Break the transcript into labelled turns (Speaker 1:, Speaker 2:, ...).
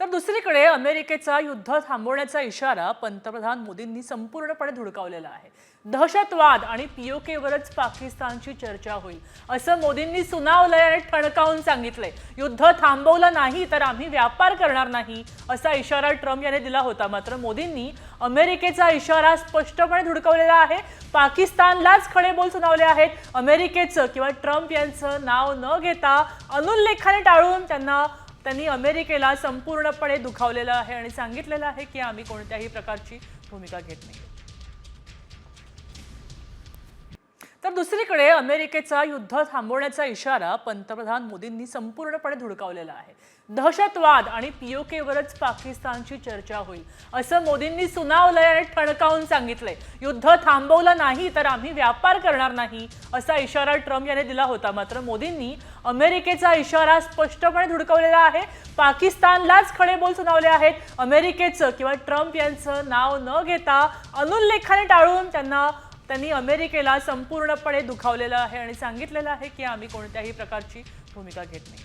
Speaker 1: तर दुसरीकडे अमेरिकेचा युद्ध थांबवण्याचा इशारा पंतप्रधान मोदींनी संपूर्णपणे धुडकावलेला आहे। दहशतवाद आणि पीओकेवरच पाकिस्तानची चर्चा होईल असं मोदींनी सुनावलंय आणि ठणकावून सांगितलंय। युद्ध थांबवलं नाही तर आम्ही व्यापार करणार नाही असा इशारा ट्रम्प यांनी दिला होता। मात्र मोदींनी अमेरिकेचा इशारा स्पष्टपणे धुडकावलेला आहे। पाकिस्तानलाच खडे बोल सुनावले आहेत। अमेरिकेचं किंवा ट्रम्प यांचं नाव न घेता अनुल्लेखाने टाळून त्यांनी अमेरिकेला संपूर्णपणे दुखावलेलं आहे आणि सांगितलेलं आहे की आम्ही कोणत्याही प्रकारची भूमिका घेत नाही। तर दुसरीकडे अमेरिकेचा युद्ध थांबवण्याचा इशारा पंतप्रधान मोदींनी संपूर्णपणे धुडकावलेला आहे। दहशतवाद आणि पीओकेवरच पाकिस्तानची चर्चा होईल असं मोदींनी सुनावलंय आणि ठणकावून सांगितलंय। युद्ध थांबवलं नाही तर आम्ही व्यापार करणार नाही असा इशारा ट्रम्प यांनी दिला होता। मात्र मोदींनी अमेरिकेचा इशारा स्पष्टपणे धुडकावलेला आहे। पाकिस्तानलाच खडे बोल सुनावले आहेत। अमेरिकेचं किंवा ट्रम्प यांचं नाव न घेता अनुल्लेखाने टाळून त्यांनी अमेरिकेला संपूर्णपणे दुखावलेलं आहे आणि सांगितलेलं आहे की आम्ही कोणत्याही प्रकारची भूमिका घेत नाही।